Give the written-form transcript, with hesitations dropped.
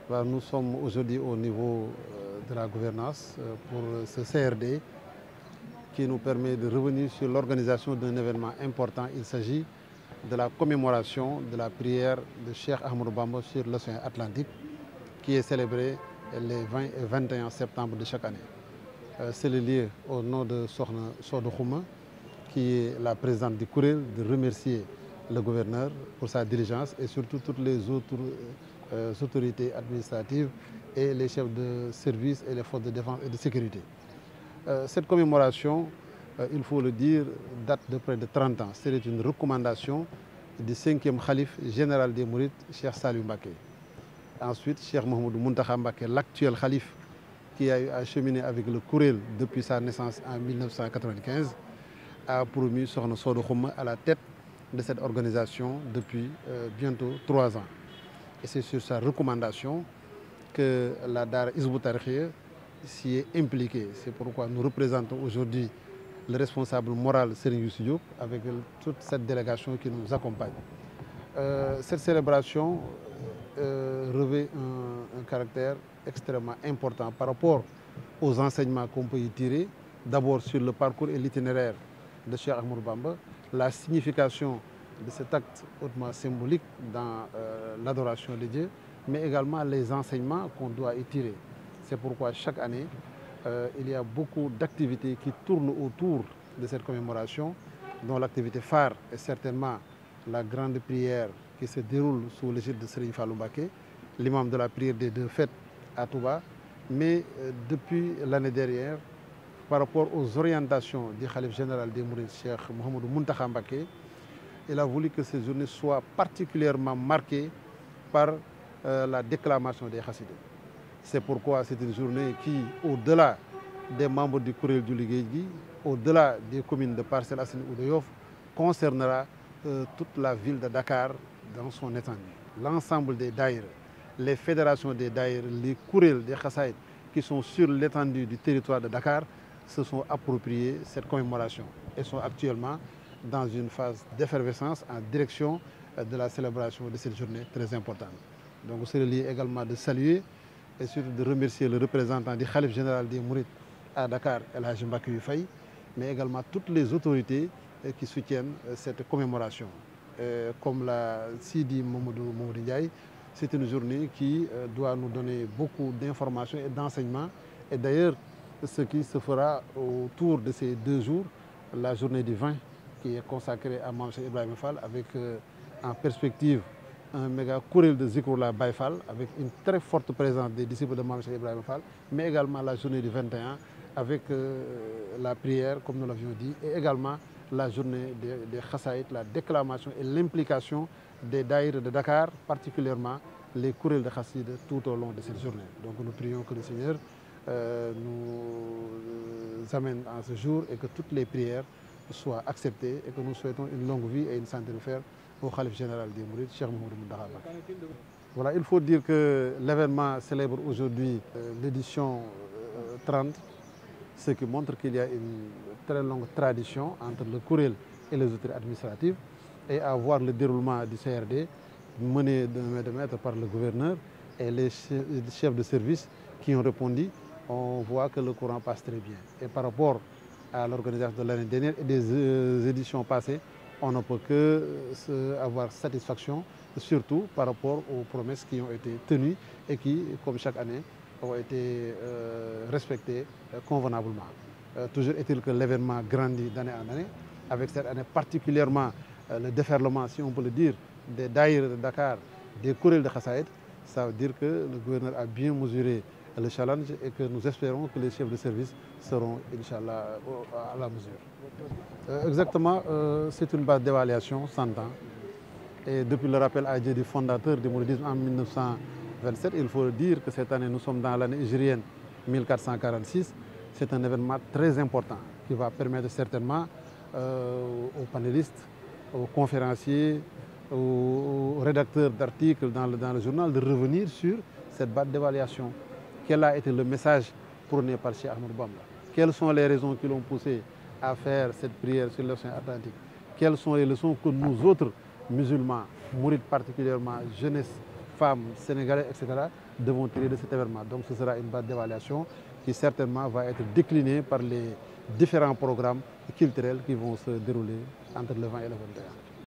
Nous sommes aujourd'hui au niveau de la gouvernance pour ce CRD qui nous permet de revenir sur l'organisation d'un événement important. Il s'agit de la commémoration de la prière de Cheikh Ahmadou Bamba sur l'océan Atlantique qui est célébrée les 20 et 21 septembre de chaque année. C'est le lieu au nom de Sokhna Sodou Khouma, qui est la présidente du Kourel, de remercier le gouverneur pour sa diligence et surtout toutes les autres autorités administratives et les chefs de service et les forces de défense et de sécurité. Cette commémoration, il faut le dire, date de près de 30 ans. C'est une recommandation du 5e calife général des Mourides, Cheikh Saliou Mbacké. Ensuite, Cheikh Mouhamadou Mountakha Mbacké, l'actuel calife qui a eu à cheminer avec le Kourel depuis sa naissance en 1995, a promu Sokhna Sodou Khouma à la tête de cette organisation depuis bientôt 3 ans. Et c'est sur sa recommandation que la Daara Hizbut Tarqiyyah s'y est impliquée. C'est pourquoi nous représentons aujourd'hui le responsable moral Serigne Youssou Diop avec toute cette délégation qui nous accompagne. Cette célébration revêt un caractère extrêmement important par rapport aux enseignements qu'on peut y tirer. D'abord sur le parcours et l'itinéraire de Cheikh Ahmadou Bamba, la signification de cet acte hautement symbolique dans l'adoration de Dieu, mais également les enseignements qu'on doit y tirer. C'est pourquoi chaque année, il y a beaucoup d'activités qui tournent autour de cette commémoration, dont l'activité phare est certainement la grande prière qui se déroule sous l'égide de Serigne Fallou Mbacké, l'imam de la prière des 2 fêtes à Touba. Mais depuis l'année dernière, par rapport aux orientations du khalife général des Mourides, Cheikh Mouhamadou Mountakha Mbacké, il a voulu que ces journées soient particulièrement marquées par la déclamation des Khassida. C'est pourquoi c'est une journée qui, au-delà des membres du Kourel du Liggéey gi, au-delà des communes de Parcelles Assainies ou de Yoff, concernera toute la ville de Dakar dans son étendue. L'ensemble des daïres, les fédérations des daïres, les Kourel des Khassaïd qui sont sur l'étendue du territoire de Dakar se sont appropriés cette commémoration et sont actuellement dans une phase d'effervescence en direction de la célébration de cette journée très importante. Donc c'est le lieu également de saluer et surtout de remercier le représentant du khalife général des Mourides à Dakar, El Hadji Mbacké Faye, mais également toutes les autorités qui soutiennent cette commémoration. Comme l'a dit Mamadou Ndiaye, c'est une journée qui doit nous donner beaucoup d'informations et d'enseignements. Et d'ailleurs, ce qui se fera autour de ces 2 jours, la journée du 20 qui est consacrée à Mame Cheikh Ibrahima Fall avec en perspective un méga Kourel de Zikroullah Baye Fall avec une très forte présence des disciples de Mame Cheikh Ibrahima Fall, mais également la journée du 21 avec la prière comme nous l'avions dit, et également la journée des Khassaïd, la déclamation et l'implication des daïres de Dakar, particulièrement les Kourel de Khassida tout au long de cette journée. Donc nous prions que le Seigneur nous amène en ce jour et que toutes les prières soient acceptées et que nous souhaitons une longue vie et une santé de fer au khalife général des Mourides, Cheikh Mouhamadou Mountakha Mbacké. Voilà, il faut dire que l'événement célèbre aujourd'hui l'édition 30, ce qui montre qu'il y a une très longue tradition entre le Kourel et les autorités administratives, et à voir le déroulement du CRD mené de main de maître par le gouverneur et les chefs de service qui ont répondu, on voit que le courant passe très bien. Et par rapport à l'organisation de l'année dernière et des éditions passées, on ne peut que avoir satisfaction, surtout par rapport aux promesses qui ont été tenues et qui, comme chaque année, ont été respectées convenablement. Toujours est-il que l'événement grandit d'année en année, avec cette année particulièrement le déferlement, si on peut le dire, des daïres de Dakar, des Kourel de Khassaïd. Ça veut dire que le gouverneur a bien mesuré le challenge et que nous espérons que les chefs de service seront, Inch'Allah, à la mesure. Exactement, c'est une base d'évaluation 100 ans. Et depuis le rappel à Dieu du fondateur du mouridisme en 1927, il faut dire que cette année, nous sommes dans l'année hégirienne 1446. C'est un événement très important qui va permettre certainement aux panélistes, aux conférenciers, aux rédacteurs d'articles dans le journal de revenir sur cette base d'évaluation. Quel a été le message prôné par Cheikh Ahmadou Bamba? Quelles sont les raisons qui l'ont poussé à faire cette prière sur l'océan Atlantique? Quelles sont les leçons que nous autres musulmans, mourides particulièrement, jeunesse, femmes, Sénégalais, etc., devront tirer de cet événement. Donc ce sera une base d'évaluation qui certainement va être déclinée par les différents programmes culturels qui vont se dérouler entre le 20 et le 21.